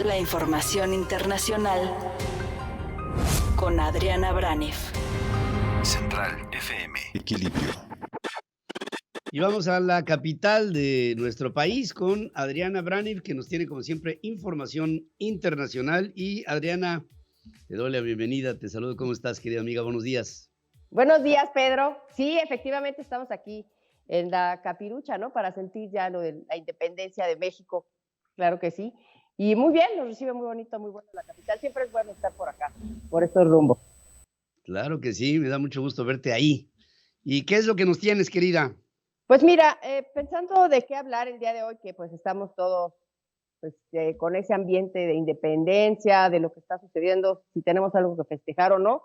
La información internacional con Adriana Braniff. Central FM. Equilibrio. Y vamos a la capital de nuestro país con Adriana Braniff, que nos tiene como siempre información internacional. Y Adriana, te doy la bienvenida, te saludo. ¿Cómo estás, querida amiga? Buenos días. Buenos días, Pedro. Sí, efectivamente estamos aquí en la capirucha, ¿no? Para sentir ya lo de la independencia de México, claro que sí. Y muy bien, nos recibe muy bonito, muy bueno la capital. Siempre es bueno estar por acá, por estos rumbos. Claro que sí, me da mucho gusto verte ahí. ¿Y qué es lo que nos tienes, querida? Pues mira, pensando de qué hablar el día de hoy, que pues estamos todos pues, con ese ambiente de independencia, de lo que está sucediendo, si tenemos algo que festejar o no,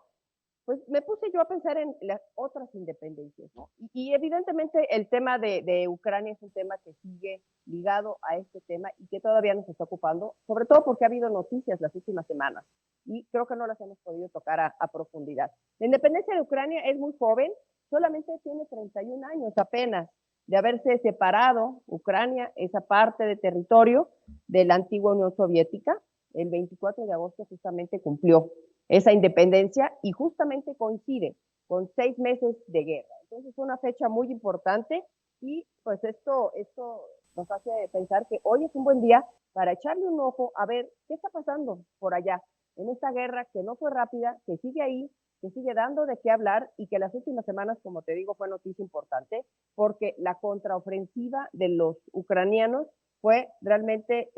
pues me puse yo a pensar en las otras independencias, ¿no? Y evidentemente el tema de Ucrania es un tema que sigue ligado a este tema y que todavía nos está ocupando, sobre todo porque ha habido noticias las últimas semanas y creo que no las hemos podido tocar a profundidad. La independencia de Ucrania es muy joven, solamente tiene 31 años apenas de haberse separado Ucrania, esa parte de territorio de la antigua Unión Soviética. El 24 de agosto justamente cumplió esa independencia y justamente coincide con 6 meses de guerra. Entonces es una fecha muy importante y pues esto nos hace pensar que hoy es un buen día para echarle un ojo a ver qué está pasando por allá en esta guerra que no fue rápida, que sigue ahí, que sigue dando de qué hablar y que las últimas semanas, como te digo, fue noticia importante porque la contraofensiva de los ucranianos fue realmente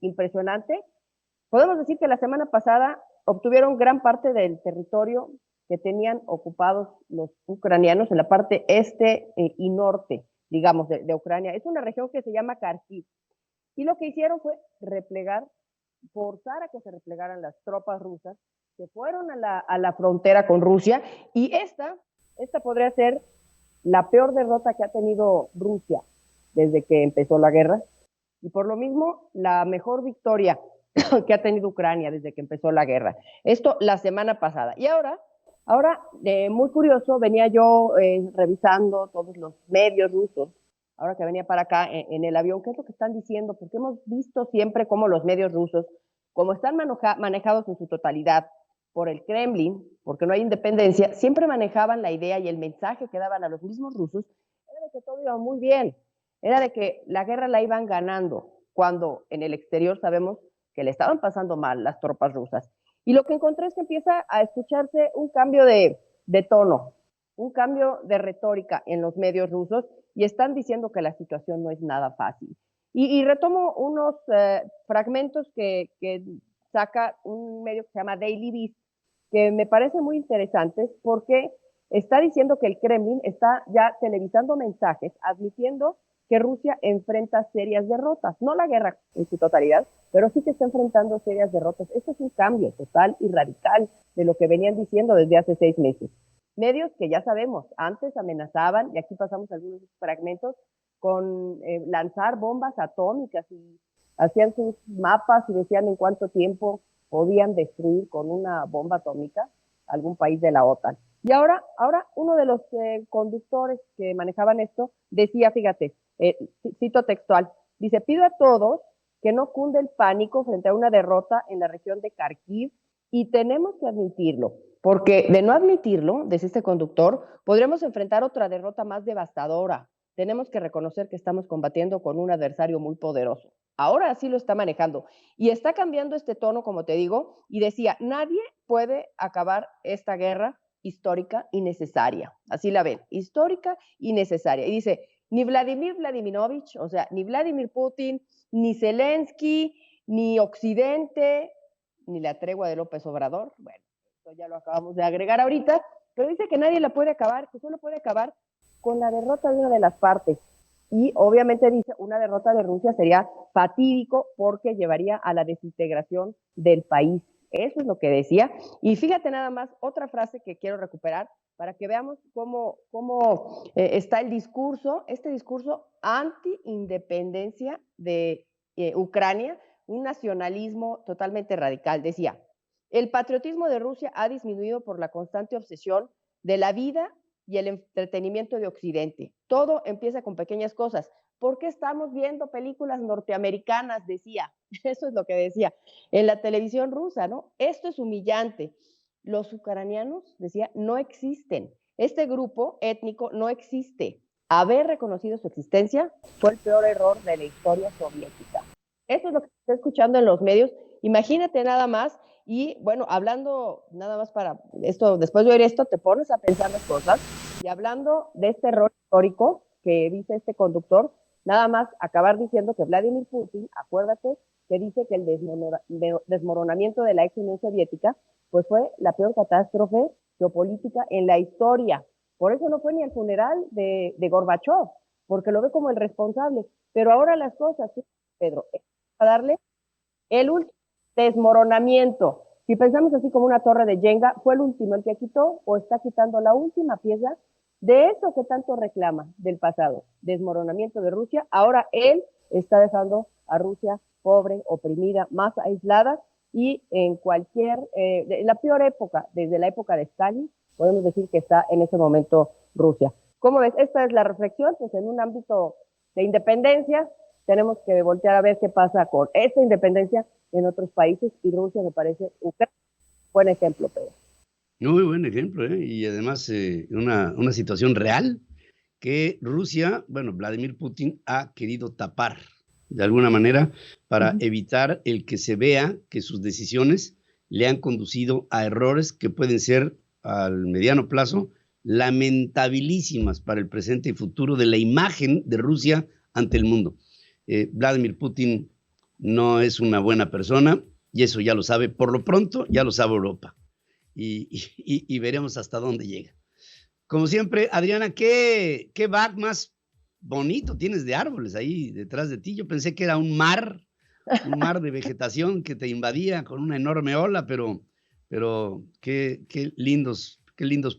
impresionante. Podemos decir que la semana pasada obtuvieron gran parte del territorio que tenían ocupados los ucranianos en la parte este y norte, digamos, de Ucrania. Es una región que se llama Kharkiv. Y lo que hicieron fue replegar, forzar a que se replegaran las tropas rusas, se fueron a la frontera con Rusia y esta podría ser la peor derrota que ha tenido Rusia desde que empezó la guerra y por lo mismo la mejor victoria que ha tenido Ucrania desde que empezó la guerra. Esto la semana pasada. Y ahora muy curioso, venía yo revisando todos los medios rusos, ahora que venía para acá en el avión, qué es lo que están diciendo, porque hemos visto siempre cómo los medios rusos, como están manejados en su totalidad por el Kremlin, porque no hay independencia, siempre manejaban la idea y el mensaje que daban a los mismos rusos, era de que todo iba muy bien, era de que la guerra la iban ganando, cuando en el exterior sabemos que le estaban pasando mal las tropas rusas. Y lo que encontré es que empieza a escucharse un cambio de tono, un cambio de retórica en los medios rusos y están diciendo que la situación no es nada fácil. Y retomo unos fragmentos que saca un medio que se llama Daily Beast, que me parece muy interesantes porque está diciendo que el Kremlin está ya televisando mensajes admitiendo que Rusia enfrenta serias derrotas, no la guerra en su totalidad, pero sí que está enfrentando serias derrotas. Esto es un cambio total y radical de lo que venían diciendo desde hace 6 meses. Medios que ya sabemos, antes amenazaban, y aquí pasamos algunos fragmentos, con lanzar bombas atómicas y hacían sus mapas y decían en cuánto tiempo podían destruir con una bomba atómica algún país de la OTAN. Y ahora uno de los conductores que manejaban esto decía, fíjate, cito textual, dice, pido a todos que no cunde el pánico frente a una derrota en la región de Kharkiv y tenemos que admitirlo, porque de no admitirlo, desde este conductor, podremos enfrentar otra derrota más devastadora. Tenemos que reconocer que estamos combatiendo con un adversario muy poderoso. Ahora sí lo está manejando y está cambiando este tono, como te digo, y decía, nadie puede acabar esta guerra histórica y necesaria. Así la ven, histórica y necesaria. Y dice, ni Vladimir Vladimirovich, o sea, ni Vladimir Putin, ni Zelensky, ni Occidente, ni la tregua de López Obrador. Bueno, esto ya lo acabamos de agregar ahorita, pero dice que nadie la puede acabar, que solo puede acabar con la derrota de una de las partes. Y obviamente dice, una derrota de Rusia sería fatídico porque llevaría a la desintegración del país. Eso es lo que decía. Y fíjate nada más, otra frase que quiero recuperar para que veamos cómo está el discurso, este discurso anti-independencia de Ucrania, un nacionalismo totalmente radical. Decía, el patriotismo de Rusia ha disminuido por la constante obsesión de la vida y el entretenimiento de Occidente. Todo empieza con pequeñas cosas. ¿Por qué estamos viendo películas norteamericanas? Decía. Eso es lo que decía en la televisión rusa, ¿no? Esto es humillante. Los ucranianos, decía, no existen. Este grupo étnico no existe. Haber reconocido su existencia fue el peor error de la historia soviética. Eso es lo que se está escuchando en los medios. Imagínate nada más. Y bueno, hablando nada más para esto, después de oír esto, te pones a pensar las cosas. Y hablando de este error histórico que dice este conductor, nada más acabar diciendo que Vladimir Putin, acuérdate, que dice que el desmoronamiento de la ex Unión Soviética pues fue la peor catástrofe geopolítica en la historia. Por eso no fue ni al funeral de Gorbachov, porque lo ve como el responsable. Pero ahora las cosas, ¿sí, Pedro? A darle el último desmoronamiento. Si pensamos así como una torre de Jenga, ¿fue el último el que quitó o está quitando la última pieza de eso que tanto reclama del pasado? Desmoronamiento de Rusia. Ahora él está dejando a Rusia pobre, oprimida, más aislada y en cualquier, la peor época, desde la época de Stalin, podemos decir que está en ese momento Rusia. ¿Cómo ves? Esta es la reflexión, pues en un ámbito de independencia tenemos que voltear a ver qué pasa con esta independencia en otros países y Rusia me parece un buen ejemplo, Pedro. Muy buen ejemplo, ¿eh? Y además una situación real que Rusia, bueno, Vladimir Putin ha querido tapar de alguna manera para evitar el que se vea que sus decisiones le han conducido a errores que pueden ser al mediano plazo lamentabilísimas para el presente y futuro de la imagen de Rusia ante el mundo. Vladimir Putin no es una buena persona y eso ya lo sabe, por lo pronto ya lo sabe Europa y veremos hasta dónde llega. Como siempre, Adriana, ¿qué back más bonito tienes de árboles ahí detrás de ti? Yo pensé que era un mar de vegetación que te invadía con una enorme ola, pero qué lindos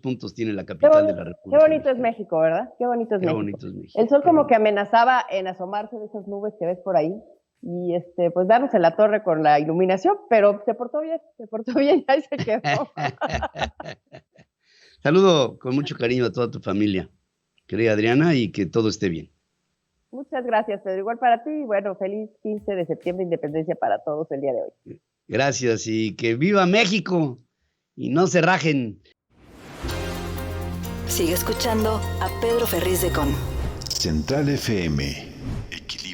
puntos tiene la capital de la República. Qué bonito es México, ¿verdad? Qué bonito es México. El sol como que amenazaba en asomarse de esas nubes que ves por ahí y pues darnos en la torre con la iluminación, pero se portó bien y ahí se quedó. Saludo con mucho cariño a toda tu familia, querida Adriana, y que todo esté bien. Muchas gracias, Pedro. Igual para ti, y bueno, feliz 15 de septiembre, independencia para todos el día de hoy. Gracias, y que viva México, y no se rajen. Sigue escuchando a Pedro Ferriz de Con. Central FM. Equilibrio.